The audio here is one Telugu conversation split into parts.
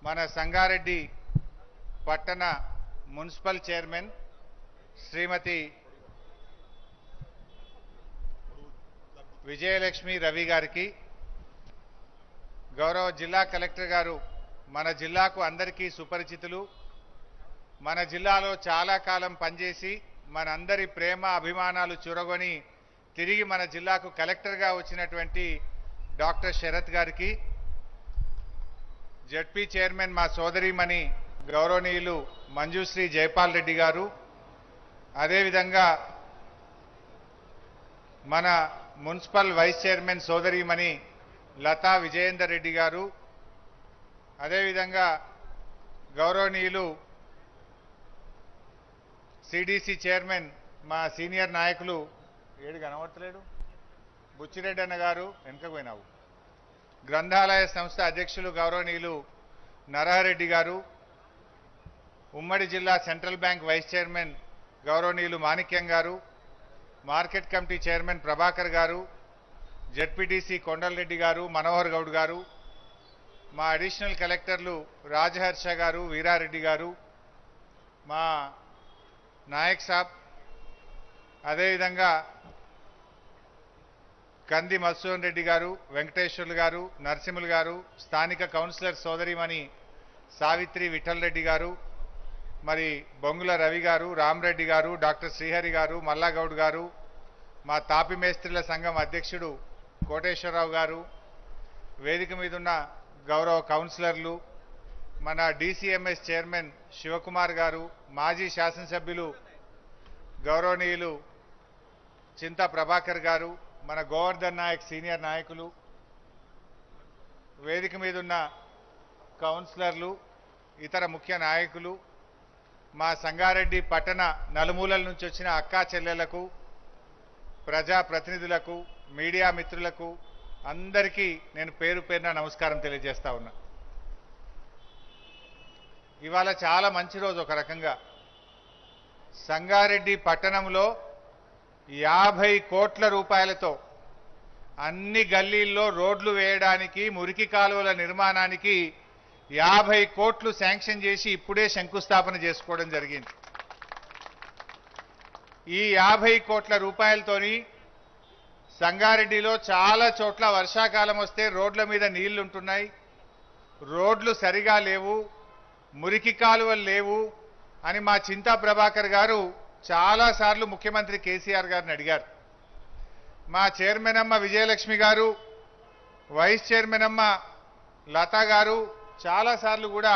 మన సంగారెడ్డి పట్టణ మున్సిపల్ చైర్మన్ శ్రీమతి విజయలక్ష్మి రవి గారికి, గౌరవ జిల్లా కలెక్టర్ గారు మన జిల్లాకు అందరికీ సుపరిచితులు, మన జిల్లాలో చాలా కాలం పనిచేసి మనందరి ప్రేమ అభిమానాలు చూరగొని తిరిగి మన జిల్లాకు కలెక్టర్గా వచ్చినటువంటి డాక్టర్ శరత్ గారికి, జడ్పీ చైర్మన్ మా సోదరిమణి గౌరవనీయులు మంజుశ్రీ జైపాల్ రెడ్డి గారు, అదేవిధంగా మన మున్సిపల్ వైస్ చైర్మన్ సోదరిమణి లతా విజయేందర్ రెడ్డి గారు, అదేవిధంగా గౌరవనీయులు సిడిసి చైర్మన్ మా సీనియర్ నాయకులు ఏడు కనబడతలేడు బుచ్చిరెడ్డి అన్న గారు, వెనుకకు పోయినావు, గ్రంథాలయ సంస్థ అధ్యక్షులు గౌరవనీయులు నరహరెడ్డి గారు, ఉమ్మడి జిల్లా సెంట్రల్ బ్యాంక్ వైస్ చైర్మన్ గౌరవనీయులు మాణిక్యం గారు, మార్కెట్ కమిటీ చైర్మన్ ప్రభాకర్ గారు, జడ్పీటీసీ కొండలరెడ్డి గారు, మనోహర్ గౌడ్ గారు, మా అడిషనల్ కలెక్టర్లు రాజహర్ష గారు, వీరారెడ్డి గారు, మా నాయక్ సాబ్, అదేవిధంగా కంది మధుసూదన్ రెడ్డి గారు, వెంకటేశ్వర్లు గారు, నరసింహులు గారు, స్థానిక కౌన్సిలర్ సోదరిమణి సావిత్రి విఠల్ రెడ్డి గారు, మరి బొంగుల రవి గారు, రామరెడ్డి గారు, డాక్టర్ శ్రీహరి గారు, మల్లాగౌడ్ గారు, మా తాపి మేస్త్రీల సంఘం అధ్యక్షుడు కోటేశ్వరరావు గారు, వేదిక మీదున్న గౌరవ కౌన్సిలర్లు, మన డిసిఎంఎస్ చైర్మన్ శివకుమార్ గారు, మాజీ శాసనసభ్యులు గౌరవనీయులు చింతా ప్రభాకర్ గారు, మన గోవర్ధన్ నాయక్ సీనియర్ నాయకులు, వేదిక మీదున్న కౌన్సిలర్లు, ఇతర ముఖ్య నాయకులు, మా సంగారెడ్డి పట్టణ నలుమూలల నుంచి వచ్చిన అక్కా చెల్లెలకు, ప్రజా ప్రతినిధులకు, మీడియా మిత్రులకు అందరికీ నేను పేరు పేరున నమస్కారం తెలియజేస్తా ఉన్నా. ఇవాళ చాలా మంచి రోజు. ఒక రకంగా సంగారెడ్డి పట్టణంలో 50 కోట్ల రూపాయలతో అన్ని గల్లీల్లో రోడ్లు వేయడానికి, మురికి కాలువల నిర్మాణానికి 50 కోట్లు శాంక్షన్ చేసి ఇప్పుడే శంకుస్థాపన చేసుకోవడం జరిగింది. ఈ 50 కోట్ల రూపాయలతోని సంగారెడ్డిలో చాలా చోట్ల వర్షాకాలం వస్తే రోడ్ల మీద నీళ్లుంటున్నాయి, రోడ్లు సరిగా లేవు, మురికి కాలువలు లేవు అని మా చింతా ప్రభాకర్ గారు చాలాసార్లు ముఖ్యమంత్రి కేసీఆర్ గారిని అడిగారు. మా చైర్మన్ అమ్మ విజయలక్ష్మి గారు, వైస్ చైర్మన్ అమ్మ లతా గారు చాలాసార్లు కూడా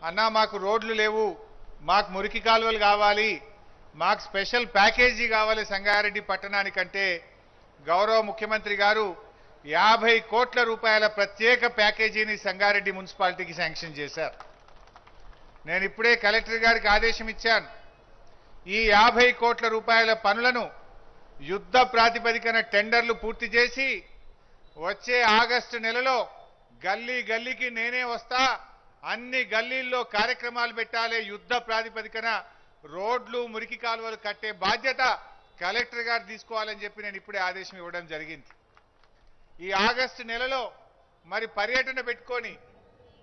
అన్నా మాకు రోడ్లు లేవు, మాకు మురికి కాలువలు కావాలి, మాకు స్పెషల్ ప్యాకేజీ కావాలి సంగారెడ్డి పట్టణానికంటే గౌరవ ముఖ్యమంత్రి గారు 50 కోట్ల రూపాయల ప్రత్యేక ప్యాకేజీని సంగారెడ్డి మున్సిపాలిటీకి శాంక్షన్ చేశారు. నేను ఇప్పుడే కలెక్టర్ గారికి ఆదేశం ఇచ్చాను. ఈ 50 కోట్ల రూపాయల పనులను యుద్ధ ప్రాతిపదికన టెండర్లు పూర్తి చేసి వచ్చే ఆగస్టు నెలలో గల్లీ గల్లీకి నేనే వస్తా, అన్ని గల్లీల్లో కార్యక్రమాలు పెట్టాలి, యుద్ధ ప్రాతిపదికన రోడ్లు మురికి కాలువలు కట్టే బాధ్యత కలెక్టర్ గారు తీసుకోవాలని చెప్పి నేను ఇప్పుడే ఆదేశం ఇవ్వడం జరిగింది. ఈ ఆగస్టు నెలలో మరి పర్యటన పెట్టుకొని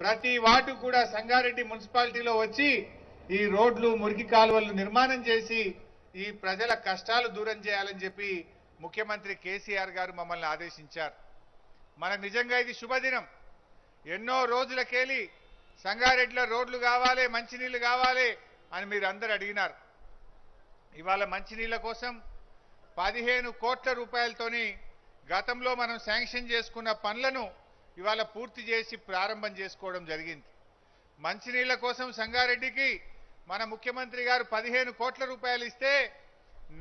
ప్రతి వార్డు కూడా సంగారెడ్డి మున్సిపాలిటీలో వచ్చి ఈ రోడ్లు మురికి కాలువలు నిర్మాణం చేసి ఈ ప్రజల కష్టాలు దూరం చేయాలని చెప్పి ముఖ్యమంత్రి కేసీఆర్ గారు మమ్మల్ని ఆదేశించారు. మనకు నిజంగా ఇది శుభదినం. ఎన్నో రోజులకెళ్ళి సంగారెడ్డిలో రోడ్లు కావాలి, మంచినీళ్లు కావాలి అని మీరు అందరూ అడిగినారు. ఇవాళ మంచినీళ్ల కోసం 15 కోట్ల రూపాయలతోని గతంలో మనం శాంక్షన్ చేసుకున్న పనులను ఇవాళ పూర్తి చేసి ప్రారంభం చేసుకోవడం జరిగింది. మంచినీళ్ల కోసం సంగారెడ్డికి మన ముఖ్యమంత్రి గారు 15 కోట్ల రూపాయలు ఇస్తే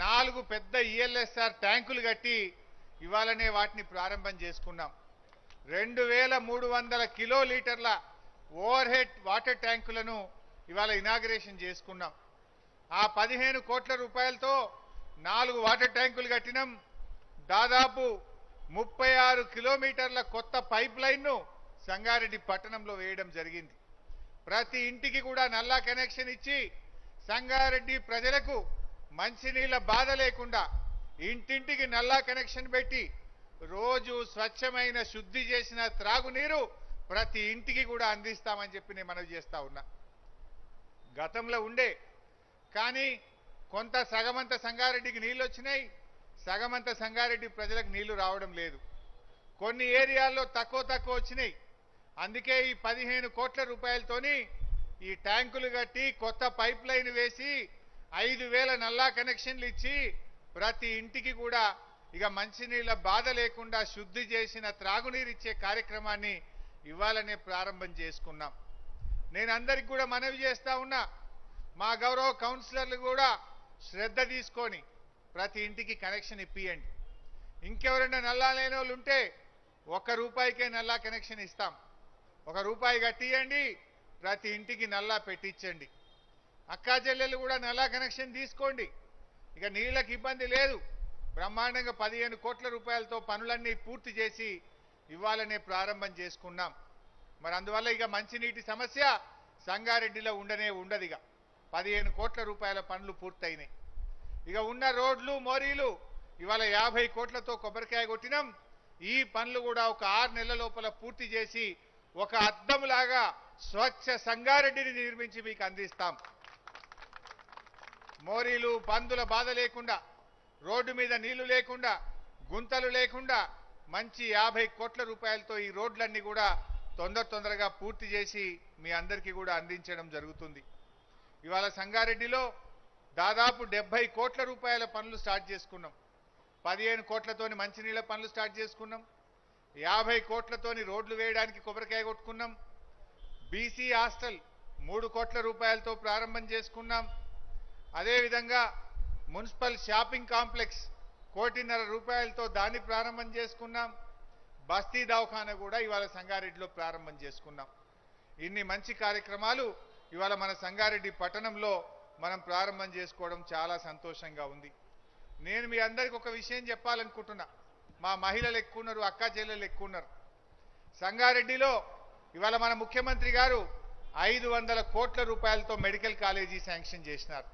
4 పెద్ద ఈఎల్ఎస్ఆర్ ట్యాంకులు కట్టి ఇవాళనే వాటిని ప్రారంభం చేసుకున్నాం. 2300 కిలోలీటర్ల ఓవర్ హెడ్ వాటర్ ట్యాంకులను ఇవాళ ఇనాగరేషన్ చేసుకున్నాం. ఆ 15 కోట్ల రూపాయలతో 4 వాటర్ ట్యాంకులు కట్టినాం. దాదాపు 36 కిలోమీటర్ల కొత్త పైప్ లైన్ను సంగారెడ్డి పట్టణంలో వేయడం జరిగింది. ప్రతి ఇంటికి కూడా నల్లా కనెక్షన్ ఇచ్చి సంగారెడ్డి ప్రజలకు మంచినీళ్ల బాధ లేకుండా ఇంటింటికి నల్లా కనెక్షన్ పెట్టి రోజు స్వచ్ఛమైన శుద్ధి చేసిన త్రాగునీరు ప్రతి ఇంటికి కూడా అందిస్తామని చెప్పి నేను మనవి చేస్తా ఉన్నా. గతంలో ఉండే కానీ కొంత సగమంత సంగారెడ్డికి నీళ్లు వచ్చినాయి, సగమంత సంగారెడ్డి ప్రజలకు నీళ్లు రావడం లేదు. కొన్ని ఏరియాల్లో తక్కువ వచ్చినాయి. అందుకే ఈ 15 కోట్ల రూపాయలతోని ఈ ట్యాంకులు కట్టి కొత్త పైప్ లైన్ వేసి 5,000 నల్లా కనెక్షన్లు ఇచ్చి ప్రతి ఇంటికి కూడా ఇక మంచినీళ్ళ బాధ లేకుండా శుద్ధి చేసిన త్రాగునీరు ఇచ్చే కార్యక్రమాన్ని ఇవ్వాలనే ప్రారంభం చేసుకున్నాం. నేను అందరికి కూడా మనవి చేస్తా ఉన్నా, మా గౌరవ కౌన్సిలర్లు కూడా శ్రద్ధ తీసుకొని ప్రతి ఇంటికి కనెక్షన్ ఇప్పియండి. ఇంకెవరైనా నల్లా లేని వాళ్ళు ఉంటే ₹1 నల్లా కనెక్షన్ ఇస్తాం. ₹1 కట్టియండి, ప్రతి ఇంటికి నల్లా పెట్టించండి. అక్కా చెల్లెలు కూడా నల్లా కనెక్షన్ తీసుకోండి. ఇక నీళ్ళకి ఇబ్బంది లేదు. బ్రహ్మాండంగా 15 కోట్ల రూపాయలతో పనులన్నీ పూర్తి చేసి ఇవ్వాలనే ప్రారంభం చేసుకున్నాం. మరి అందువల్ల ఇక మంచినీటి సమస్య సంగారెడ్డిలో ఉండదు. ఇక 15 కోట్ల రూపాయల పనులు పూర్తయినాయి. ఇక ఉన్న రోడ్లు మోరీలు ఇవాళ 50 కోట్లతో కొబ్బరికాయ కొట్టినాం. ఈ పనులు కూడా ఒక 6 నెలల లోపల పూర్తి చేసి ఒక అద్దంలాగా స్వచ్ఛ సంగారెడ్డిని నిర్మించి మీకు అందిస్తాం. మోరీలు పందుల బాధ లేకుండా, రోడ్డు మీద నీళ్లు లేకుండా, గుంతలు లేకుండా మంచి 50 కోట్ల రూపాయలతో ఈ రోడ్లన్నీ కూడా తొందరగా పూర్తి చేసి మీ అందరికీ కూడా అందించడం జరుగుతుంది. ఇవాళ సంగారెడ్డిలో దాదాపు 70 కోట్ల రూపాయల పనులు స్టార్ట్ చేసుకున్నాం. 15 కోట్లతోని మంచినీళ్ళ పనులు స్టార్ట్ చేసుకున్నాం. 50 కోట్లతోని రోడ్లు వేయడానికి కొబ్బరికాయ కొట్టుకున్నాం. బీసీ హాస్టల్ 3 కోట్ల రూపాయలతో ప్రారంభం చేసుకున్నాం. అదేవిధంగా మున్సిపల్ షాపింగ్ కాంప్లెక్స్ 1.5 కోటి రూపాయలతో దాన్ని ప్రారంభం చేసుకున్నాం. బస్తీ దవాఖానా కూడా ఇవాళ సంగారెడ్డిలో ప్రారంభం చేసుకున్నాం. ఇన్ని మంచి కార్యక్రమాలు ఇవాళ మన సంగారెడ్డి పట్టణంలో మనం ప్రారంభం చేసుకోవడం చాలా సంతోషంగా ఉంది. నేను మీ అందరికీ ఒక విషయం చెప్పాలనుకుంటున్నా. మా మహిళలు ఎక్కువ ఉన్నారు, అక్కా చెల్లెలు ఎక్కువ ఉన్నారు. సంగారెడ్డిలో ఇవాళ మన ముఖ్యమంత్రి గారు 500 కోట్ల రూపాయలతో మెడికల్ కాలేజీ శాంక్షన్ చేసినారు.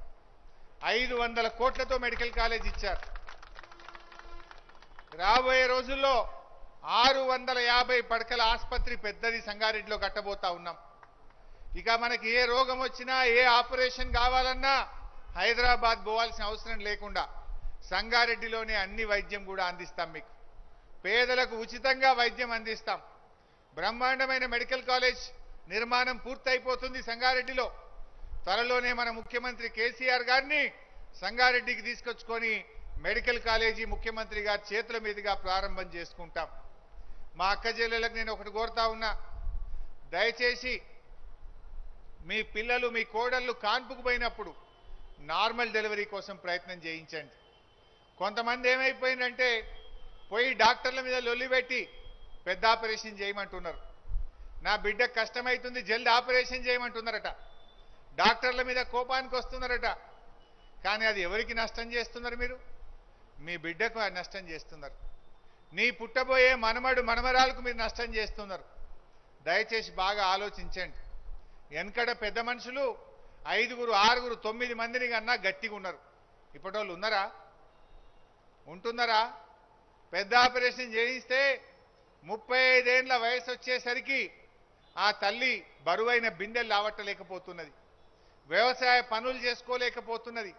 500 కోట్లతో మెడికల్ కాలేజ్ ఇచ్చారు. రాబోయే రోజుల్లో 650 పడకల ఆసుపత్రి పెద్దది సంగారెడ్డిలో కట్టబోతా ఉన్నాం. ఇక మనకి ఏ రోగం వచ్చినా, ఏ ఆపరేషన్ కావాలన్నా హైదరాబాద్ పోవాల్సిన అవసరం లేకుండా సంగారెడ్డిలోనే అన్ని వైద్యం కూడా అందిస్తాం. మీకు పేదలకు ఉచితంగా వైద్యం అందిస్తాం. బ్రహ్మాండమైన మెడికల్ కాలేజ్ నిర్మాణం పూర్తయిపోతుంది సంగారెడ్డిలో. త్వరలోనే మన ముఖ్యమంత్రి కేసీఆర్ గారిని సంగారెడ్డికి తీసుకొచ్చుకొని మెడికల్ కాలేజీ ముఖ్యమంత్రి గారి చేతుల మీదుగా ప్రారంభం చేసుకుంటాం. మా అక్క చెల్లెలకు నేను ఒకటి కోరుతా ఉన్నా, దయచేసి మీ పిల్లలు, మీ కోడళ్ళు కాన్పుకు పోయినప్పుడు నార్మల్ డెలివరీ కోసం ప్రయత్నం చేయించండి. కొంతమంది ఏమైపోయిందంటే పోయి డాక్టర్ల మీద లొల్లి పెట్టి పెద్ద ఆపరేషన్ చేయమంటున్నారు. నా బిడ్డకు కష్టమవుతుంది, జల్ది ఆపరేషన్ చేయమంటున్నారట. డాక్టర్ల మీద కోపానికి వస్తున్నారట. కానీ అది ఎవరికి నష్టం చేస్తున్నారు? మీరు మీ బిడ్డకు నష్టం చేస్తున్నారు. నీ పుట్టబోయే మనమడు మనమరాలకు మీరు నష్టం చేస్తున్నారు. దయచేసి బాగా ఆలోచించండి. వెనకడ పెద్ద మనుషులు 5, 6, 9 మందిని కన్నా గట్టిగా ఉన్నారు. ఇప్పటోళ్ళు ఉన్నారా? ఉంటున్నారా? పెద్ద ఆపరేషన్ చేయిస్తే 35 ఏళ్ల వయసు వచ్చేసరికి ఆ తల్లి బరువైన బిందెలు లావట్టలేకపోతున్నది, వ్యవసాయ పనులు చేసుకోలేకపోతున్నది,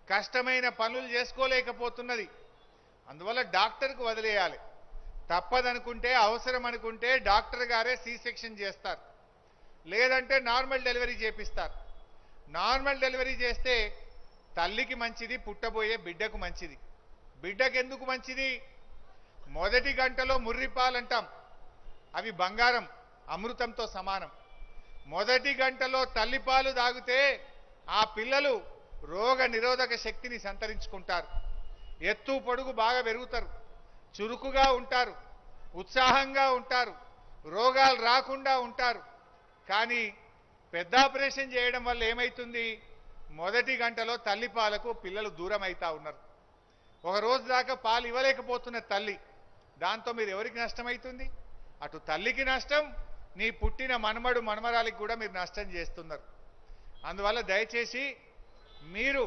కష్టమైన పనులు చేసుకోలేకపోతున్నది. అందువల్ల డాక్టర్కు వదిలేయాలి. తప్పదనుకుంటే, అవసరం అనుకుంటే డాక్టర్ గారే సి సెక్షన్ చేస్తారు, లేదంటే నార్మల్ డెలివరీ చేపిస్తారు. నార్మల్ డెలివరీ చేస్తే తల్లికి మంచిది, పుట్టబోయే బిడ్డకు మంచిది. బిడ్డకు ఎందుకు మంచిది? మొదటి గంటలో ముర్రిపాలంటాం, అవి బంగారం, అమృతంతో సమానం. మొదటి గంటలో తల్లిపాలు తాగితే ఆ పిల్లలు రోగ నిరోధక శక్తిని సంతరించుకుంటారు, ఎత్తు పొడుగు బాగా పెరుగుతారు, చురుకుగా ఉంటారు, ఉత్సాహంగా ఉంటారు, రోగాలు రాకుండా ఉంటారు. కానీ పెద్ద ఆపరేషన్ చేయడం వల్ల ఏమైతుంది? మొదటి గంటలో తల్లిపాలకు పిల్లలు దూరం అవుతా ఉన్నారు. ఒక రోజు దాకా పాలు ఇవ్వలేకపోతున్న తల్లి, దాంతో మీరు ఎవరికి నష్టమవుతుంది? అటు తల్లికి నష్టం, నీ పుట్టిన మనమడు మనమరాలికి కూడా మీరు నష్టం చేస్తున్నారు. అందువల్ల దయచేసి మీరు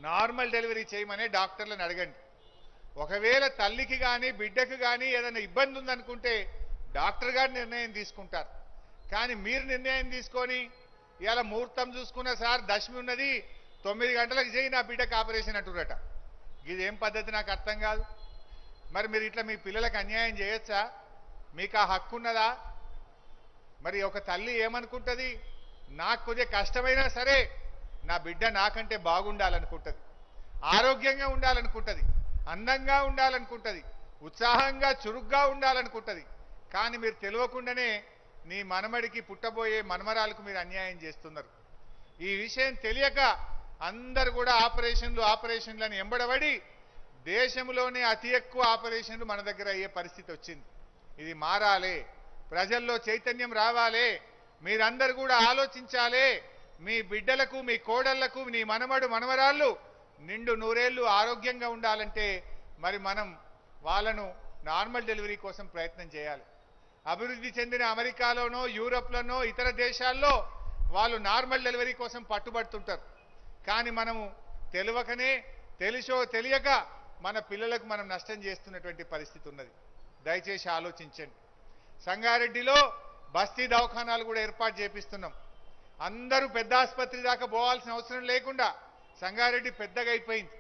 నార్మల్ డెలివరీ చేయమనే డాక్టర్లను అడగండి. ఒకవేళ తల్లికి కానీ బిడ్డకు కానీ ఏదైనా ఇబ్బంది ఉందనుకుంటే డాక్టర్ గారు నిర్ణయం తీసుకుంటారు. కానీ మీరు నిర్ణయం తీసుకొని ఇలా ముహూర్తం చూసుకున్న సార్ దశమి ఉన్నది 9 గంటలకు చేయి నా బిడ్డకు ఆపరేషన్ అంటురట. ఇదేం పద్ధతి నాకు అర్థం కాదు. మరి మీరు ఇట్లా మీ పిల్లలకు అన్యాయం చేయొచ్చా? మీకు ఆ హక్కు ఉన్నదా? మరి ఒక తల్లి ఏమనుకుంటుంది? నాకు కొద్దిగా కష్టమైనా సరే నా బిడ్డ నాకంటే బాగుండాలనుకుంటుంది, ఆరోగ్యంగా ఉండాలనుకుంటుంది, అందంగా ఉండాలనుకుంటుంది, ఉత్సాహంగా చురుగ్గా ఉండాలనుకుంటుంది. కానీ మీరు తెలియకుండానే నీ మనమడికి పుట్టబోయే మనమరాలకు మీరు అన్యాయం చేస్తున్నారు. ఈ విషయం తెలియక అందరు కూడా ఆపరేషన్లని ఎంబడబడి దేశంలోనే అతి ఎక్కువ ఆపరేషన్లు మన దగ్గర అయ్యే పరిస్థితి వచ్చింది. ఇది మారాలి, ప్రజల్లో చైతన్యం రావాలి. మీరందరూ కూడా ఆలోచించాలి. మీ బిడ్డలకు, మీ కోడళ్లకు, మీ మనవరాళ్ళు నిండు నూరేళ్లు ఆరోగ్యంగా ఉండాలంటే మరి మనం వాళ్ళను నార్మల్ డెలివరీ కోసం ప్రయత్నం చేయాలి. అభివృద్ధి చెందిన అమెరికాలోనో యూరోప్లోనో ఇతర దేశాల్లో వాళ్ళు నార్మల్ డెలివరీ కోసం పట్టుబడుతుంటారు. కానీ మనము తెలియకనే తెలిసో తెలియక మన పిల్లలకు మనం నష్టం చేస్తున్నటువంటి పరిస్థితి ఉన్నది. దయచేసి ఆలోచించండి. సంగారెడ్డిలో బస్తీ దవాఖానాలు కూడా ఏర్పాటు చేపిస్తున్నాం. అందరూ పెద్ద ఆసుపత్రి దాకా పోవాల్సిన అవసరం లేకుండా సంగారెడ్డి పెద్దగా అయిపోయింది.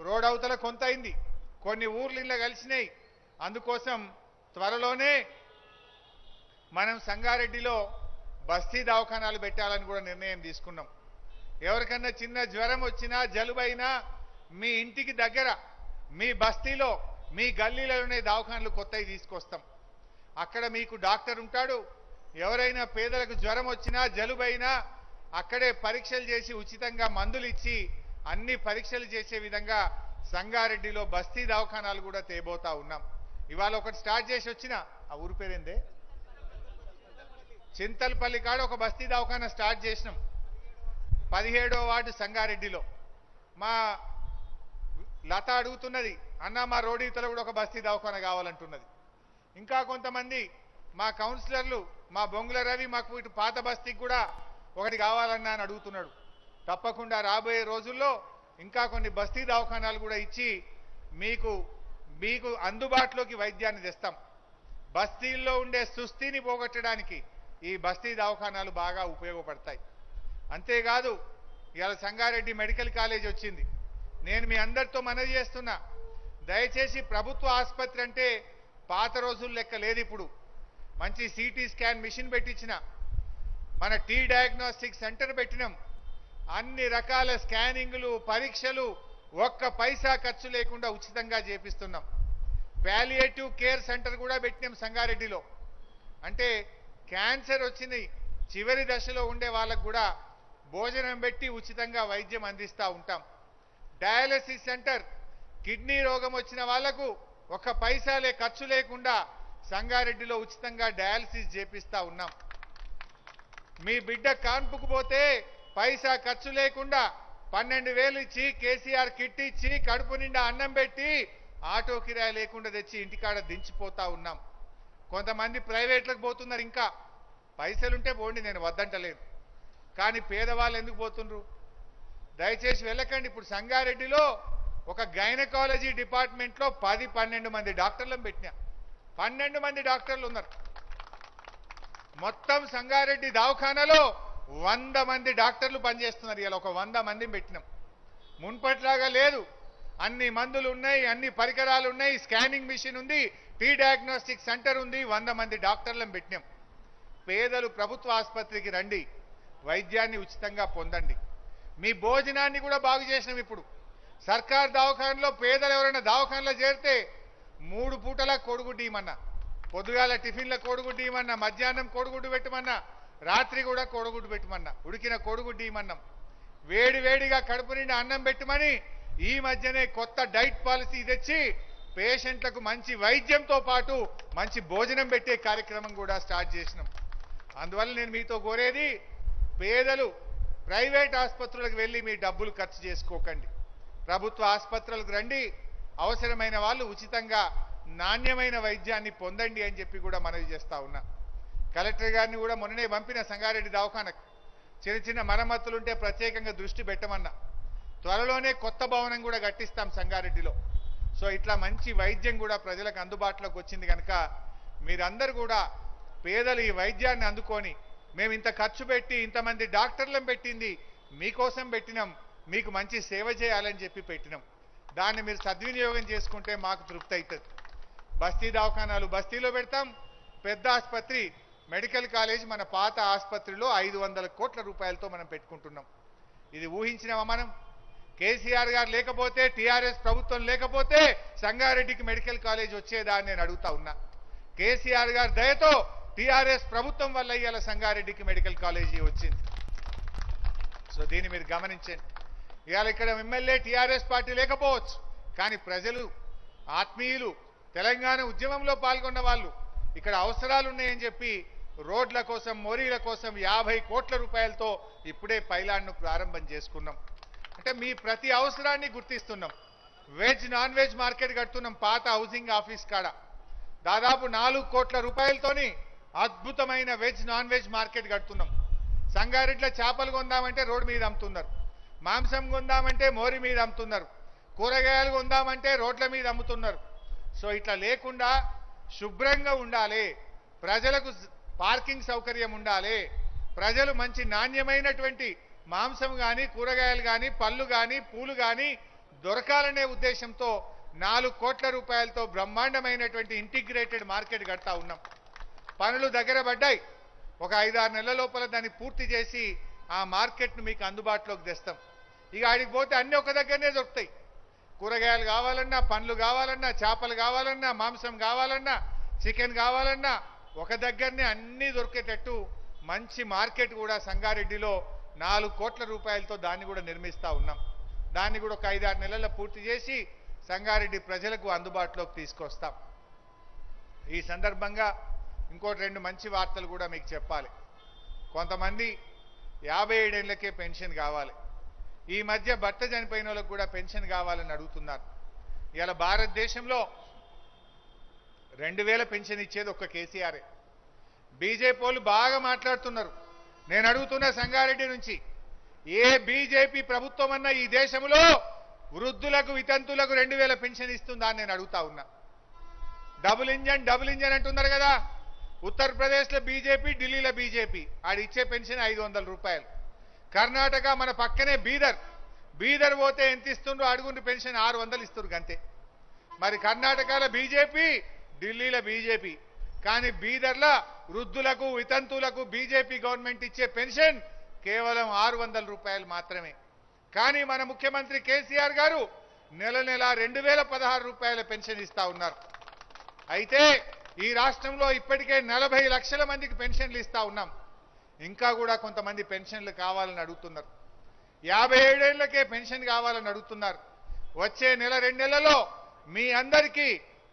రోడ్ అవతల కొంత అయింది, కొన్ని ఊర్లు ఇలా కలిసినాయి. అందుకోసం త్వరలోనే మనం సంగారెడ్డిలో బస్తీ దవాఖానాలు పెట్టాలని కూడా నిర్ణయం తీసుకున్నాం. ఎవరికన్నా చిన్న జ్వరం వచ్చినా జలుబైనా మీ ఇంటికి దగ్గర మీ బస్తీలో మీ గల్లీలోనే దవాఖానాలు కొత్తవి తీసుకొస్తాం. అక్కడ మీకు డాక్టర్ ఉంటాడు. ఎవరైనా పేదలకు జ్వరం వచ్చినా జలుబైనా అక్కడే పరీక్షలు చేసి ఉచితంగా మందులు ఇచ్చి అన్ని పరీక్షలు చేసే విధంగా సంగారెడ్డిలో బస్తీ దవాఖానాలు కూడా తేబోతా ఉన్నాం. ఇవాళ ఒకటి స్టార్ట్ చేసి వచ్చిన ఆ ఊరు పేరేందే, చింతల్పల్లి కాడ ఒక బస్తీ దవాఖానా స్టార్ట్ చేసినాం. 17వ వార్డు సంగారెడ్డిలో. మా లత అడుగుతున్నది, అన్న మా రోడ్డు ఇతల కూడా ఒక బస్తీ దవాఖానా కావాలంటున్నది. ఇంకా కొంతమంది మా కౌన్సిలర్లు, మా బొంగుల రవి మాకు ఇటు పాత బస్తీకి కూడా ఒకటి కావాలన్నా అని అడుగుతున్నాడు. తప్పకుండా రాబోయే రోజుల్లో ఇంకా కొన్ని బస్తీ దవాఖానాలు కూడా ఇచ్చి మీకు అందుబాటులోకి వైద్యాన్ని తెస్తాం. బస్తీల్లో ఉండే సుస్థిని పోగొట్టడానికి ఈ బస్తీ దవాఖానాలు బాగా ఉపయోగపడతాయి. అంతేకాదు ఇవాళ సంగారెడ్డి మెడికల్ కాలేజ్ వచ్చింది. నేను మీ అందరితో మనవి చేస్తున్నా, దయచేసి ప్రభుత్వ ఆసుపత్రి అంటే పాత రోజుల లెక్క లేదు. ఇప్పుడు మంచి సిటీ స్కాన్ మిషన్ పెట్టించిన, మన టీ డయాగ్నోస్టిక్ సెంటర్ పెట్టినాం. అన్ని రకాల స్కానింగ్లు పరీక్షలు ఒక్క పైసా ఖర్చు లేకుండా ఉచితంగా చేపిస్తున్నాం. పాలియేటివ్ కేర్ సెంటర్ కూడా పెట్టినాం సంగారెడ్డిలో. అంటే క్యాన్సర్ వచ్చిన చివరి దశలో ఉండే వాళ్ళకు కూడా భోజనం పెట్టి ఉచితంగా వైద్యం అందిస్తూ ఉంటాం. డయాలసిస్ సెంటర్, కిడ్నీ రోగం వచ్చిన వాళ్లకు ఒక్క పైసాలే ఖర్చు లేకుండా సంగారెడ్డిలో ఉచితంగా డయాలసిస్ చేపిస్తా ఉన్నాం. మీ బిడ్డ కాన్పుకు పోతే పైసా ఖర్చు లేకుండా 12,000 ఇచ్చి కేసీఆర్ కిట్ ఇచ్చి కడుపు నిండా అన్నం పెట్టి ఆటో కిరాయి లేకుండా తెచ్చి ఇంటికాడ దించిపోతా ఉన్నాం. కొంతమంది ప్రైవేట్లకు పోతున్నారు. ఇంకా పైసలుంటే పోండి, నేను వద్దంటలేదు. కానీ పేదవాళ్ళు ఎందుకు పోతుండ్రు? దయచేసి వెళ్ళకండి. ఇప్పుడు సంగారెడ్డిలో ఒక గైనకాలజీ డిపార్ట్మెంట్లో 10-12 మంది డాక్టర్లను పెట్టినా. 12 మంది డాక్టర్లు ఉన్నారు. మొత్తం సంగారెడ్డి దవాఖానాలో 100 మంది డాక్టర్లు పనిచేస్తున్నారు. ఇలా ఒక 100 మందిని పెట్టినాం. మున్పట్లాగా లేదు. అన్ని మందులు ఉన్నాయి, అన్ని పరికరాలు ఉన్నాయి, స్కానింగ్ మిషన్ ఉంది, టీ డయాగ్నోస్టిక్ సెంటర్ ఉంది, 100 మంది డాక్టర్లను పెట్టినాం. పేదలు ప్రభుత్వ ఆసుపత్రికి రండి, వైద్యాన్ని ఉచితంగా పొందండి. మీ భోజనాన్ని కూడా బాగు చేసినాం. ఇప్పుడు సర్కార్ దవాఖానలో పేదలు ఎవరైనా దవాఖానలో చేరితే 3 పూటల కోడిగుడ్డు ఇవ్వమన్నా, పొద్దుగాల టిఫిన్ల కోడిగుడ్డు ఇవ్వమన్నా, మధ్యాహ్నం కోడిగుడ్డు పెట్టమన్నా, రాత్రి కూడా కోడిగుడ్డు పెట్టమన్నా, ఉడికిన కోడిగుడ్డు ఇవ్వమన్నాం. వేడివేడిగా కడుపు నిండా అన్నం పెట్టమని ఈ మధ్యనే కొత్త డైట్ పాలసీ తెచ్చి పేషెంట్లకు మంచి వైద్యంతో పాటు మంచి భోజనం పెట్టే కార్యక్రమం కూడా స్టార్ట్ చేసినాం. అందువల్ల నేను మీతో కోరేది, పేదలు ప్రైవేట్ ఆసుపత్రులకు వెళ్ళి మీ డబ్బులు ఖర్చు చేసుకోకండి. ప్రభుత్వ ఆసుపత్రులకు రండి, అవసరమైన వాళ్ళు ఉచితంగా నాణ్యమైన వైద్యాన్ని పొందండి అని చెప్పి కూడా మనవి చేస్తా ఉన్నా. కలెక్టర్ గారిని కూడా మొన్ననే పంపిన సంగారెడ్డి దవాఖానకు. చిన్న చిన్న మరమ్మతులుంటే ప్రత్యేకంగా దృష్టి పెట్టమన్నా. త్వరలోనే కొత్త భవనం కూడా కట్టిస్తాం సంగారెడ్డిలో. సో ఇట్లా మంచి వైద్యం కూడా ప్రజలకు అందుబాటులోకి వచ్చింది కనుక మీరందరూ కూడా పేదలు ఈ వైద్యాన్ని అందుకొని మేము ఇంత ఖర్చు పెట్టి ఇంతమంది డాక్టర్లను పెట్టింది మీకోసం పెట్టినాం, మీకు మంచి సేవ చేయాలని చెప్పి పెట్టినాం. దాన్ని మీరు సద్వినియోగం చేసుకుంటే మాకు తృప్తి అవుతుంది. బస్తీ దవాఖానాలు బస్తీలో పెడతాం, పెద్ద ఆసుపత్రి మెడికల్ కాలేజ్ మన పాత ఆసుపత్రిలో 500 కోట్ల రూపాయలతో మనం పెట్టుకుంటున్నాం. ఇది ఊహించినామా మనం? కేసీఆర్ గారు లేకపోతే, టీఆర్ఎస్ ప్రభుత్వం లేకపోతే సంగారెడ్డికి మెడికల్ కాలేజ్ వచ్చేదా అని నేను అడుగుతా ఉన్నా. కేసీఆర్ గారి దయతో టీఆర్ఎస్ ప్రభుత్వం వల్ల ఇవాళ సంగారెడ్డికి మెడికల్ కాలేజీ వచ్చింది. సో దీన్ని మీరు గమనించండి. ఇవాళ ఇక్కడ ఎమ్మెల్యే టీఆర్ఎస్ పార్టీ లేకపోవచ్చు, కానీ ప్రజలు ఆత్మీయులు తెలంగాణ ఉద్యమంలో పాల్గొన్న వాళ్ళు ఇక్కడ అవసరాలు ఉన్నాయని చెప్పి రోడ్ల కోసం మోరీల కోసం 50 కోట్ల రూపాయలతో ఇప్పుడే పైలాన్ను ప్రారంభం చేసుకున్నాం. అంటే మీ ప్రతి అవసరాన్ని గుర్తిస్తున్నాం. వెజ్ నాన్ వెజ్ మార్కెట్ కడుతున్నాం పాత హౌసింగ్ ఆఫీస్ కాడ. దాదాపు 4 కోట్ల రూపాయలతోని అద్భుతమైన వెజ్ నాన్ వెజ్ మార్కెట్ కడుతున్నాం. సంగారెడ్డిలో చేపలు కొందామంటే రోడ్డు మీద అమ్ముతున్నారు, మాంసం కొందామంటే మోరి మీద అమ్ముతున్నారు, కూరగాయలు కొందామంటే రోడ్ల మీద అమ్ముతున్నారు. సో ఇట్లా లేకుండా శుభ్రంగా ఉండాలి, ప్రజలకు పార్కింగ్ సౌకర్యం ఉండాలి, ప్రజలు మంచి నాణ్యమైనటువంటి మాంసం కానీ కూరగాయలు కానీ పళ్ళు కానీ పూలు కానీ దొరకాలనే ఉద్దేశంతో 4 కోట్ల రూపాయలతో బ్రహ్మాండమైనటువంటి ఇంటిగ్రేటెడ్ మార్కెట్ కడతా ఉన్నాం. పనులు దగ్గర పడ్డాయి. ఒక 5-6 నెలల లోపల దాన్ని పూర్తి చేసి ఆ మార్కెట్ను మీకు అందుబాటులోకి తెస్తాం. ఇక ఆడికి పోతే అన్నీ ఒక దగ్గరనే దొరుకుతాయి. కూరగాయలు కావాలన్నా, పండ్లు కావాలన్నా, చేపలు కావాలన్నా, మాంసం కావాలన్నా, చికెన్ కావాలన్నా ఒక దగ్గరనే అన్నీ దొరికేటట్టు మంచి మార్కెట్ కూడా సంగారెడ్డిలో 4 కోట్ల రూపాయలతో దాన్ని కూడా నిర్మిస్తా ఉన్నాం. దాన్ని కూడా ఒక 5-6 నెలల్లో పూర్తి చేసి సంగారెడ్డి ప్రజలకు అందుబాటులోకి తీసుకొస్తాం. ఈ సందర్భంగా ఇంకోటి 2 మంచి వార్తలు కూడా మీకు చెప్పాలి. కొంతమంది 57 ఏళ్లకే పెన్షన్ కావాలి. ఈ మధ్య భర్త చనిపోయిన వాళ్ళకు కూడా పెన్షన్ కావాలని అడుగుతున్నారు. ఇలా భారతదేశంలో 2000 పెన్షన్ ఇచ్చేది ఒక్క కేసీఆర్. బీజేపీ వాళ్ళు బాగా మాట్లాడుతున్నారు. నేను అడుగుతున్న సంగారెడ్డి నుంచి, ఏ బీజేపీ ప్రభుత్వం అన్నా ఈ దేశంలో వృద్ధులకు వితంతులకు 2000 పెన్షన్ ఇస్తుందా అని నేను అడుగుతా ఉన్నా. డబుల్ ఇంజన్ అంటున్నారు కదా. ఉత్తరప్రదేశ్లో బీజేపీ, ఢిల్లీలో బీజేపీ, ఆడి ఇచ్చే పెన్షన్ 500 రూపాయలు. కర్ణాటక మన పక్కనే బీదర్ పోతే ఎంత ఇస్తుండ్రో అడుగుండి పెన్షన్ 600 ఇస్తున్నారు అంతే. మరి కర్ణాటకలో బీజేపీ, ఢిల్లీలో బీజేపీ, కానీ బీదర్లో వృద్ధులకు వితంతులకు బీజేపీ గవర్నమెంట్ ఇచ్చే పెన్షన్ కేవలం 600 రూపాయలు మాత్రమే. కానీ మన ముఖ్యమంత్రి కేసీఆర్ గారు నెల 2016 రూపాయల పెన్షన్ ఇస్తా ఉన్నారు. అయితే ఈ రాష్ట్రంలో ఇప్పటికే 40 లక్షల మందికి పెన్షన్లు ఇస్తా ఉన్నాం. ఇంకా కూడా కొంతమంది పెన్షన్లు కావాలని అడుగుతున్నారు. 57 ఏళ్లకే పెన్షన్ కావాలని అడుగుతున్నారు. వచ్చే నెల 2 నెలల్లో మీ అందరికీ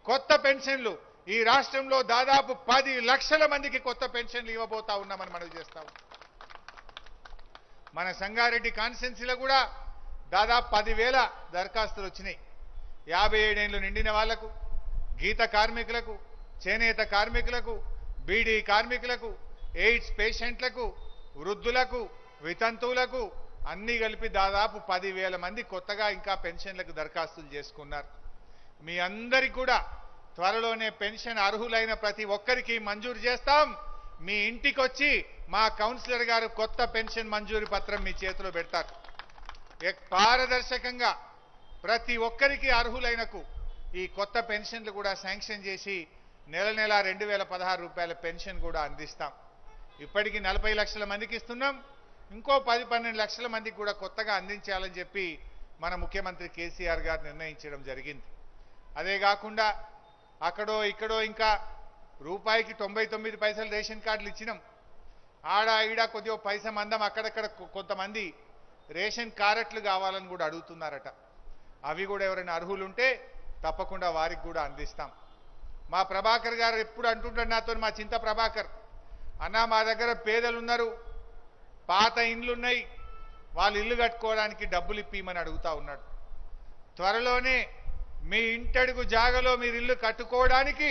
కొత్త పెన్షన్లు ఈ రాష్ట్రంలో దాదాపు 10 లక్షల మందికి కొత్త పెన్షన్లు ఇవ్వబోతా ఉన్నామని మనం చేస్తాం. మన సంగారెడ్డి కాన్స్టిట్యున్సీలో కూడా దాదాపు 10,000 దరఖాస్తులు వచ్చినాయి. 57 ఏళ్లు నిండిన వాళ్లకు, గీత కార్మికులకు, చేనేత కార్మికులకు, బీడీ కార్మికులకు, ఎయిడ్స్ పేషెంట్లకు, వృద్ధులకు, వితంతువులకు అన్నీ కలిపి దాదాపు 10,000 మంది కొత్తగా ఇంకా పెన్షన్లకు దరఖాస్తులు చేసుకున్నారు. మీ అందరికీ కూడా త్వరలోనే పెన్షన్ అర్హులైన ప్రతి ఒక్కరికి మంజూరు చేస్తాం. మీ ఇంటికి వచ్చి మా కౌన్సిలర్ గారు కొత్త పెన్షన్ మంజూరు పత్రం మీ చేతిలో పెడతారు. పారదర్శకంగా ప్రతి ఒక్కరికి అర్హులైనకు ఈ కొత్త పెన్షన్లు కూడా శాంక్షన్ చేసి నెల 2016 రూపాయల పెన్షన్ కూడా అందిస్తాం. ఇప్పటికీ 40 లక్షల మందికి ఇస్తున్నాం. ఇంకో 10-12 లక్షల మందికి కూడా కొత్తగా అందించాలని చెప్పి మన ముఖ్యమంత్రి కేసీఆర్ గారు నిర్ణయించడం జరిగింది. అదే కాకుండా అక్కడో ఇక్కడో ఇంకా రూపాయికి 99 పైసలు రేషన్ కార్డులు ఇచ్చినాం. ఆడ ఈడ కొద్దిగా పైసా మందం అక్కడక్కడ కొంతమంది రేషన్ కార్డులు కావాలని కూడా అడుగుతున్నారట. అవి కూడా ఎవరైనా అర్హులుంటే తప్పకుండా వారికి కూడా అందిస్తాం. మా ప్రభాకర్ గారు ఎప్పుడు అంటుంటారు నాతో, మా చింత ప్రభాకర్ అన్న, మా దగ్గర పేదలు ఉన్నారు, పాత ఇండ్లున్నాయి, వాళ్ళు ఇల్లు కట్టుకోవడానికి డబ్బులు ఇప్పిమని అడుగుతా ఉన్నాడు. త్వరలోనే మీ ఇంటడుగు జాగలో మీరు ఇల్లు కట్టుకోవడానికి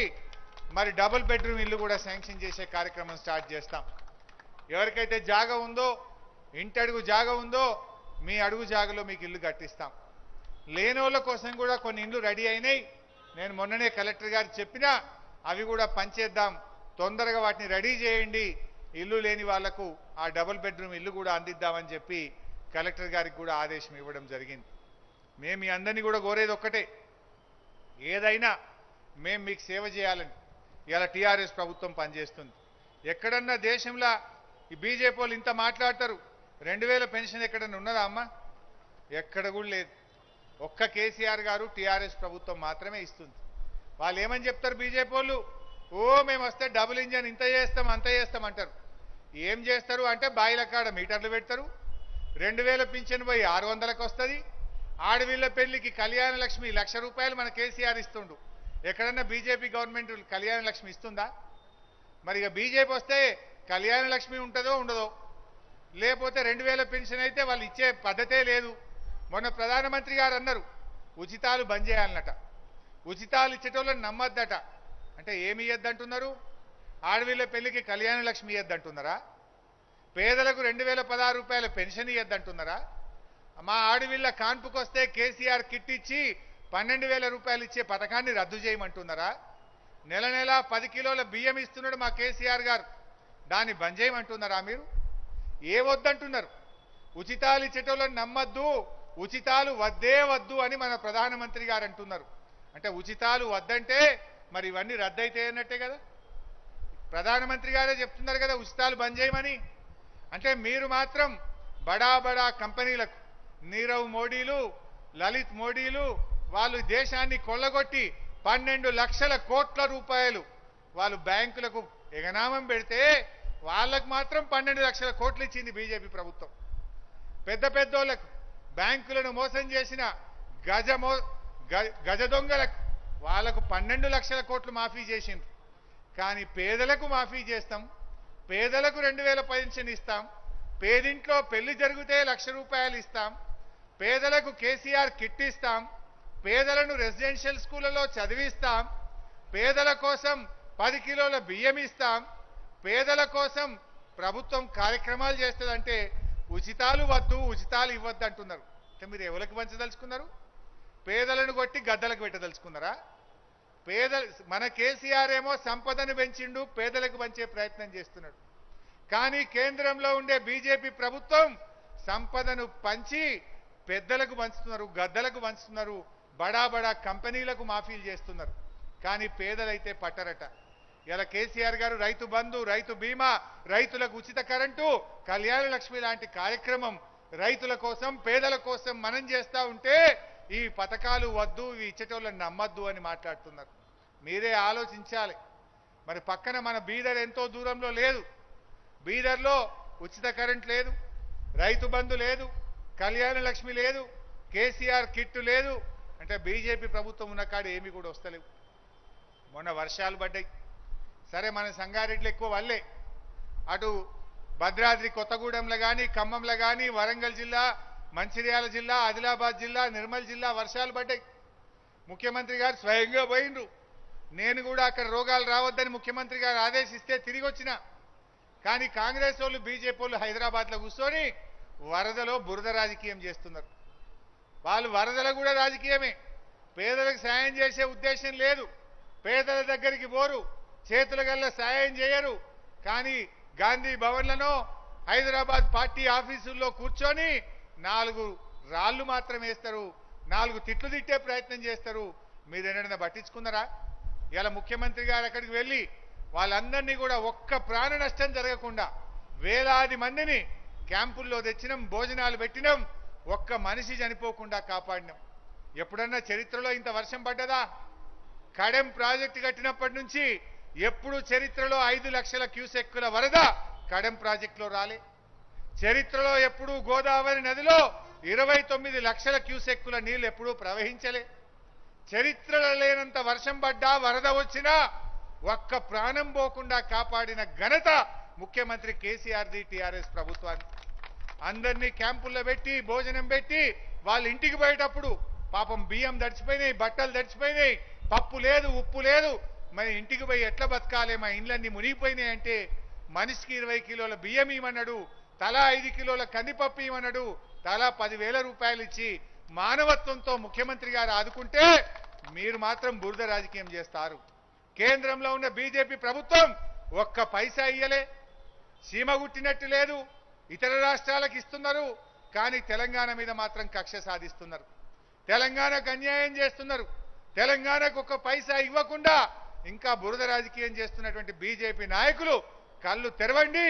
మరి డబుల్ బెడ్రూమ్ ఇల్లు కూడా శాంక్షన్ చేసే కార్యక్రమం స్టార్ట్ చేస్తాం. ఎవరికైతే జాగ ఉందో, ఇంటడుగు జాగ ఉందో, మీ అడుగు జాగలో మీకు ఇల్లు కట్టిస్తాం. లేనోళ్ళ కోసం కూడా కొన్ని ఇండ్లు రెడీ అయినాయి. నేను మొన్ననే కలెక్టర్ గారికి చెప్పినా అవి కూడా పనిచేద్దాం, తొందరగా వాటిని రెడీ చేయండి, ఇల్లు లేని వాళ్లకు ఆ డబుల్ బెడ్రూమ్ ఇల్లు కూడా అందిద్దామని చెప్పి కలెక్టర్ గారికి కూడా ఆదేశం ఇవ్వడం జరిగింది. మేము మీ అందరినీ కూడా కోరేది ఒక్కటే, ఏదైనా మేము మీకు సేవ చేయాలని ఇలా టీఆర్ఎస్ ప్రభుత్వం పనిచేస్తుంది. ఎక్కడన్నా దేశంలో ఈ బీజేపీ వాళ్ళు ఇంత మాట్లాడతారు, 2000 పెన్షన్ ఎక్కడన్నా ఉన్నదా అమ్మా? ఎక్కడ కూడా లేదు. ఒక్క కేసీఆర్ గారు టీఆర్ఎస్ ప్రభుత్వం మాత్రమే ఇస్తుంది. వాళ్ళు ఏమని చెప్తారు బీజేపీ వాళ్ళు? ఓ మేము వస్తే డబుల్ ఇంజన్ ఇంత చేస్తాం అంత చేస్తాం అంటారు. ఏం చేస్తారు అంటే బాయిల కాడ మీటర్లు పెడతారు, 2000 పింఛన్ పోయి 600లకు వస్తుంది. ఆడవిళ్ళ పెళ్లికి కళ్యాణ లక్ష్మి 1,00,000 రూపాయలు మన కేసీఆర్ ఇస్తుండు. ఎక్కడన్నా బీజేపీ గవర్నమెంట్ కళ్యాణ లక్ష్మి ఇస్తుందా? మరి ఇక బీజేపీ వస్తే కళ్యాణ లక్ష్మి ఉంటుందో ఉండదో, లేకపోతే 2000 పెన్షన్ అయితే వాళ్ళు ఇచ్చే పద్ధతే లేదు. మొన్న ప్రధానమంత్రి గారు అన్నారు ఉచితాలు బంద్ చేయాలన్నట, ఉచితాలు ఇచ్చేటోళ్ళని నమ్మద్దట. అంటే ఏమి ఇయ్యద్దంటున్నారు? ఆడవిళ్ళ పెళ్లికి కళ్యాణ లక్ష్మి ఇయ్యద్దంటున్నారా? పేదలకు 2016 రూపాయల పెన్షన్ ఇయ్యద్దంటున్నారా? మా ఆడవిళ్ళ కాన్పుకు వస్తే కేసీఆర్ కిట్ ఇచ్చి 12,000 రూపాయలు ఇచ్చే పథకాన్ని రద్దు చేయమంటున్నారా? నెల నెల 10 కిలోల బియ్యం ఇస్తున్నాడు మా కేసీఆర్ గారు, దాన్ని బంద్ చేయమంటున్నారా మీరు? ఏ వద్దంటున్నారు? ఉచితాలు ఇచ్చేటోళ్ళని నమ్మద్దు, ఉచితాలు వద్దే వద్దు అని మన ప్రధానమంత్రి గారు అంటున్నారు. అంటే ఉచితాలు వద్దంటే మరి ఇవన్నీ రద్దయితే అన్నట్టే కదా. ప్రధానమంత్రి గారే చెప్తున్నారు కదా ఉచితాలు బంద్ చేయమని. అంటే మీరు మాత్రం బడా బడా కంపెనీలకు, నీరవ్ మోడీలు, లలిత్ మోడీలు, వాళ్ళు దేశాన్ని కొల్లగొట్టి 12 లక్షల కోట్ల రూపాయలు వాళ్ళు బ్యాంకులకు ఎగనామం పెడితే వాళ్ళకు మాత్రం 12 లక్షల కోట్లు ఇచ్చింది బీజేపీ ప్రభుత్వం. పెద్ద పెద్దోళ్లకు బ్యాంకులను మోసం చేసిన గజ దొంగలకు వాళ్లకు 12 లక్షల కోట్లు మాఫీ చేసింది. కానీ పేదలకు మాఫీ చేస్తాం, పేదలకు 2000 పెన్షన్ ఇస్తాం, పేదింట్లో పెళ్లి జరిగితే 1,00,000 రూపాయలు ఇస్తాం, పేదలకు కేసీఆర్ కిట్ ఇస్తాం, పేదలను రెసిడెన్షియల్ స్కూళ్లలో చదివిస్తాం, పేదల కోసం 10 కిలోల బియ్యం ఇస్తాం, పేదల కోసం ప్రభుత్వం కార్యక్రమాలు చేస్తుందంటే ఉచితాలు వద్దు, ఉచితాలు ఇవ్వద్దు అంటున్నారు. అంటే మీరు ఎవరికి పంచదలుచుకున్నారు? పేదలను కొట్టి గద్దలకు పెట్టదలుచుకున్నారా? మన కేసీఆర్ ఏమో సంపదను పెంచిండు, పేదలకు పంచే ప్రయత్నం చేస్తున్నాడు. కానీ కేంద్రంలో ఉండే బీజేపీ ప్రభుత్వం సంపదను పంచి పెద్దలకు పంచుతున్నారు, గద్దలకు పంచుతున్నారు, బడా బడా కంపెనీలకు మాఫీలు చేస్తున్నారు. కానీ పేదలైతే పట్టరట. ఇలా కేసీఆర్ గారు రైతు బంధు, రైతు బీమా, రైతులకు ఉచిత కరెంటు, కళ్యాణ లక్ష్మి లాంటి కార్యక్రమం రైతుల కోసం, పేదల కోసం మనం చేస్తా ఉంటే ఈ పథకాలు వద్దు, ఇవి ఇచ్చేటోళ్ళని నమ్మద్దు అని మాట్లాడుతున్నారు. మీరే ఆలోచించాలి. మరి పక్కన మన బీదర్ ఎంతో దూరంలో లేదు. బీదర్లో ఉచిత కరెంట్ లేదు, రైతు బంధు లేదు, కళ్యాణ లక్ష్మి లేదు, కేసీఆర్ కిట్టు లేదు. అంటే బీజేపీ ప్రభుత్వం ఉన్న కాడ ఏమీ కూడా వస్తలేవు. మొన్న వర్షాలు పడ్డాయి, సరే మన సంగారెడ్డిలో ఎక్కువ వల్లే, అటు భద్రాద్రి కొత్తగూడెంలో కానీ, ఖమ్మంలో కానీ, వరంగల్ జిల్లా, మంచిర్యాల జిల్లా, ఆదిలాబాద్ జిల్లా, నిర్మల్ జిల్లా వర్షాలు పడ్డాయి. ముఖ్యమంత్రి గారు స్వయంగా పోయిండ్రు. నేను కూడా అక్కడ రోగాలు రావద్దని ముఖ్యమంత్రి గారు ఆదేశిస్తే తిరిగి వచ్చిన. కానీ కాంగ్రెస్ వాళ్ళు, బీజేపీ వాళ్ళు హైదరాబాద్లో కూర్చొని వరదలో బురద రాజకీయం చేస్తున్నారు. వాళ్ళు వరదలో కూడా రాజకీయమే. పేదలకు సాయం చేసే ఉద్దేశం లేదు, పేదల దగ్గరికి పోరు, చేతుల గల్ల సాయం చేయరు. కానీ గాంధీ భవన్లను, హైదరాబాద్ పార్టీ ఆఫీసుల్లో కూర్చొని 4 రాళ్లు మాత్రం వేస్తారు, 4 తిట్లు తిట్టే ప్రయత్నం చేస్తారు. మీరు ఎన్నడన్నా పట్టించుకున్నారా? ఇలా ముఖ్యమంత్రి గారు అక్కడికి వెళ్ళి వాళ్ళందరినీ కూడా ఒక్క ప్రాణ నష్టం జరగకుండా వేలాది మందిని క్యాంపుల్లో తెచ్చినాం, భోజనాలు పెట్టినాం, ఒక్క మనిషి చనిపోకుండా కాపాడినాం. ఎప్పుడన్నా చరిత్రలో ఇంత వర్షం పడ్డదా? కడెం ప్రాజెక్టు కట్టినప్పటి నుంచి ఎప్పుడు చరిత్రలో 5 లక్షల క్యూసెక్కుల వరద కడెం ప్రాజెక్టులో రాలే. చరిత్రలో ఎప్పుడూ గోదావరి నదిలో 29 లక్షల క్యూసెక్కుల నీళ్లు ఎప్పుడూ ప్రవహించలే. చరిత్రలో లేనంత వర్షం పడ్డా, వరద వచ్చినా ఒక్క ప్రాణం పోకుండా కాపాడిన ఘనత ముఖ్యమంత్రి కేసీఆర్ది, టీఆర్ఎస్ ప్రభుత్వాన్ని. అందరినీ క్యాంపుల్లో పెట్టి భోజనం పెట్టి వాళ్ళ ఇంటికి పోయేటప్పుడు పాపం బియ్యం దడిచిపోయినాయి, బట్టలు దడిచిపోయినాయి, పప్పు లేదు, ఉప్పు లేదు, మరి ఇంటికి పోయి ఎట్లా బతకాలి, మా ఇండ్లన్నీ మునిగిపోయినాయి అంటే మనిషికి 20 కిలోల బియ్యం ఇవ్వమన్నాడు, తలా 5 కిలోల కందిపప్పు ఇవ్వమన్నాడు, తలా 10,000 రూపాయలు ఇచ్చి మానవత్వంతో ముఖ్యమంత్రి గారు ఆదుకుంటే మీరు మాత్రం బురద రాజకీయం చేస్తారు. కేంద్రంలో ఉన్న బీజేపీ ప్రభుత్వం ఒక్క పైసా ఇయ్యలే, సీమ గుట్టినట్టు లేదు. ఇతర రాష్ట్రాలకు ఇస్తున్నారు, కానీ తెలంగాణ మీద మాత్రం కక్ష సాధిస్తున్నారు. తెలంగాణకు అన్యాయం చేస్తున్నారు. తెలంగాణకు ఒక్క పైసా ఇవ్వకుండా ఇంకా బురద రాజకీయం చేస్తున్నటువంటి బీజేపీ నాయకులు కళ్ళు తెరవండి.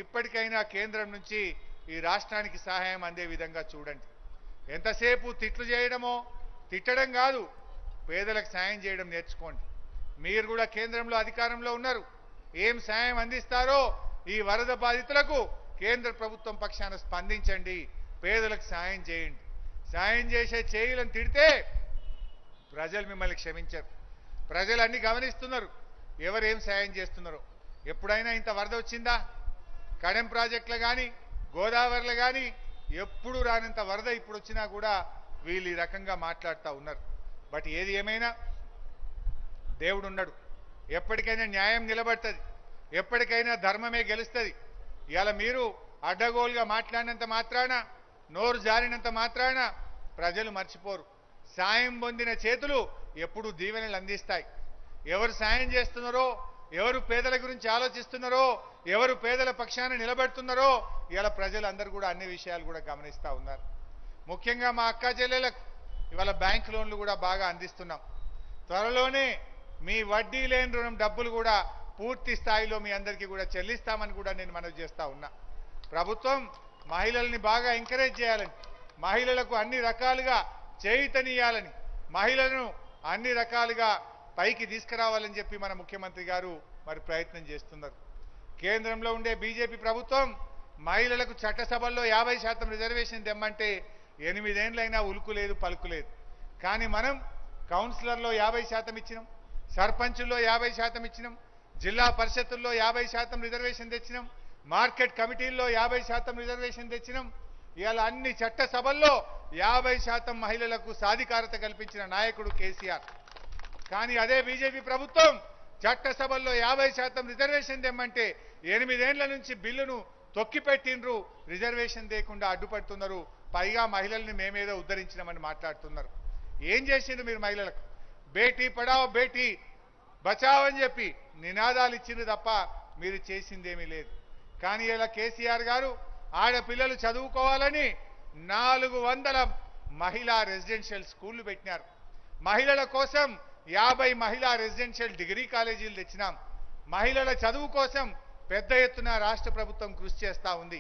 ఇప్పటికైనా కేంద్రం నుంచి ఈ రాష్ట్రానికి సహాయం అందే విధంగా చూడండి. ఎంతసేపు తిట్లు చేయడమో, తిట్టడం కాదు, పేదలకు సాయం చేయడం నేర్చుకోండి. మీరు కూడా కేంద్రంలో అధికారంలో ఉన్నారు. ఏం సాయం అందిస్తారో ఈ వరద బాధితులకు కేంద్ర ప్రభుత్వం పక్షాన స్పందించండి, పేదలకు సాయం చేయండి. సాయం చేసే చేయులను తిడితే ప్రజలు మిమ్మల్ని క్షమించరు. ప్రజలు అన్ని గమనిస్తున్నారు ఎవరేం సాయం చేస్తున్నారో. ఎప్పుడైనా ఇంత వరద వచ్చిందా? కడెం ప్రాజెక్టులు కానీ గోదావరిలో కానీ ఎప్పుడు రానంత వరద ఇప్పుడు వచ్చినా కూడా వీళ్ళు ఈ రకంగా మాట్లాడుతూ ఉన్నారు. బట్ ఏది ఏమైనా దేవుడు ఉన్నాడు. ఎప్పటికైనా న్యాయం నిలబడుతుంది, ఎప్పటికైనా ధర్మమే గెలుస్తుంది. ఇవాళ మీరు అడ్డగోలుగా మాట్లాడినంత మాత్రాన, నోరు జారినంత మాత్రాన ప్రజలు మర్చిపోరు. సాయం పొందిన చేతులు ఎప్పుడు దీవెనలు అందిస్తాయి. ఎవరు సాయం చేస్తున్నారో, ఎవరు పేదల గురించి ఆలోచిస్తున్నారో, ఎవరు పేదల పక్షాన నిలబెడుతున్నారో ఇవాళ ప్రజలందరూ కూడా అన్ని విషయాలు కూడా గమనిస్తూ ఉన్నారు. ముఖ్యంగా మా అక్క చెల్లెలకు ఇవాళ బ్యాంక్ లోన్లు కూడా బాగా అందిస్తున్నాం. త్వరలోనే మీ వడ్డీ లేని రుణం డబ్బులు కూడా పూర్తి స్థాయిలో మీ అందరికీ కూడా చెల్లిస్తామని కూడా నేను మనవి చేస్తా ఉన్నా. ప్రభుత్వం మహిళల్ని బాగా ఎంకరేజ్ చేయాలని, మహిళలకు అన్ని రకాలుగా చేయూతనియాలని, మహిళలను అన్ని రకాలుగా పైకి తీసుకురావాలని చెప్పి మన ముఖ్యమంత్రి గారు మరి ప్రయత్నం చేస్తున్నారు. కేంద్రంలో ఉండే బీజేపీ ప్రభుత్వం మహిళలకు చట్టసభల్లో 50% రిజర్వేషన్ తెమ్మంటే 8 ఏళ్లైనా ఉలుకు లేదు, పలుకు లేదు. కానీ మనం కౌన్సిలర్లో 50% ఇచ్చినాం, సర్పంచుల్లో 50% ఇచ్చినాం, జిల్లా పరిషత్తుల్లో 50% రిజర్వేషన్ తెచ్చినాం, మార్కెట్ కమిటీల్లో 50% రిజర్వేషన్ తెచ్చినాం. ఇవాళ అన్ని చట్టసభల్లో 50% మహిళలకు సాధికారత కల్పించిన నాయకుడు కేసీఆర్. కానీ అదే బీజేపీ ప్రభుత్వం చట్టసభల్లో 50% రిజర్వేషన్ తెమ్మంటే 8 ఏళ్ల నుంచి బిల్లును తొక్కిపెట్టిండ్రు, రిజర్వేషన్ లేకుండా అడ్డుపడుతున్నారు. పైగా మహిళల్ని మేమేదో ఉద్ధరించినామని మాట్లాడుతున్నారు. ఏం చేసిండ్రు మీరు మహిళలకు? బేటీ పడావో బేటీ బచావ్ అని చెప్పి నినాదాలు ఇచ్చిండ్రు తప్ప మీరు చేసిందేమీ లేదు. కానీ ఇలా కేసీఆర్ గారు ఆడపిల్లలు చదువుకోవాలని 400 మహిళా రెసిడెన్షియల్ స్కూళ్లు పెట్టినారు. మహిళల కోసం 50 మహిళా రెసిడెన్షియల్ డిగ్రీ కాలేజీలు తెచ్చినాం. మహిళల చదువు కోసం పెద్ద ఎత్తున రాష్ట్ర ప్రభుత్వం కృషి చేస్తూ ఉంది.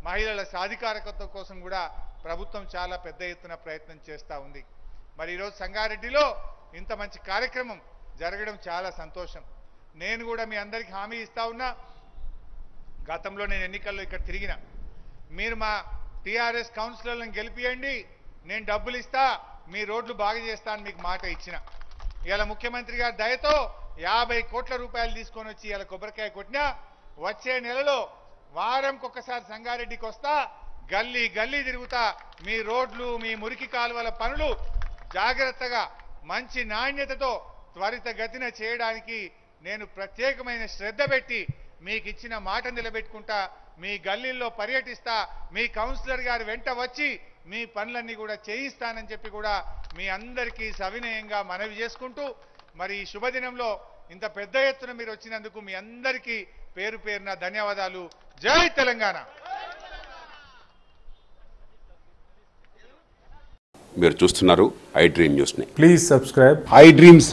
మహిళల సాధికారకత కోసం కూడా ప్రభుత్వం చాలా పెద్ద ఎత్తున ప్రయత్నం చేస్తూ ఉంది. మరి ఈరోజు సంగారెడ్డిలో ఇంత మంచి కార్యక్రమం జరగడం చాలా సంతోషం. నేను కూడా మీ అందరికీ హామీ ఇస్తా ఉన్నా, గతంలో నేను ఎన్నికల్లో ఇక్కడ తిరిగిన, మీరు మా టీఆర్ఎస్ కౌన్సిలర్లను గెలిపియండి, నేను డబ్బులు ఇస్తా, మీ రోడ్లు బాగు చేస్తా అని మీకు మాట ఇచ్చిన. ఇవాళ ముఖ్యమంత్రి గారి దయతో 50 కోట్ల రూపాయలు తీసుకొని వచ్చి ఇలా కొబ్బరికాయ కొట్టినా, వచ్చే నెలలో వారంకొకసారి సంగారెడ్డికి వస్తా, గల్లీ గల్లీ తిరుగుతా, మీ రోడ్లు మీ మురికి కాలువల పనులు జాగ్రత్తగా మంచి నాణ్యతతో త్వరితగతిన చేయడానికి నేను ప్రత్యేకమైన శ్రద్ధ పెట్టి మీకు ఇచ్చిన మాట నిలబెట్టుకుంటా. మీ గల్లీల్లో పర్యటిస్తా, మీ కౌన్సిలర్ గారు వెంట వచ్చి మీ పనులన్నీ కూడా చేయిస్తానని చెప్పి కూడా మీ అందరికీ సవినయంగా మనవి చేసుకుంటూ, మరి ఈ శుభదినంలో ఇంత పెద్ద ఎత్తున మీరు వచ్చినందుకు మీ అందరికీ పేరు పేరున ధన్యవాదాలు. జై తెలంగాణ. మీరు చూస్తున్నారు ఐ డ్రీమ్ న్యూస్ ని. Please subscribe I dreams.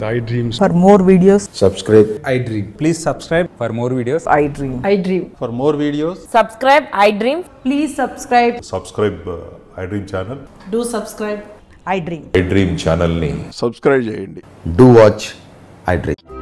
For more videos, subscribe I Dream. Please subscribe for more videos. I dream. I dream. for more videos. Subscribe, I dream. Please subscribe. Subscribe I dream channel. Do subscribe. I dream. I dream ఛానల్ని సబ్స్క్రైబ్ చేయండి. Do watch I Dream.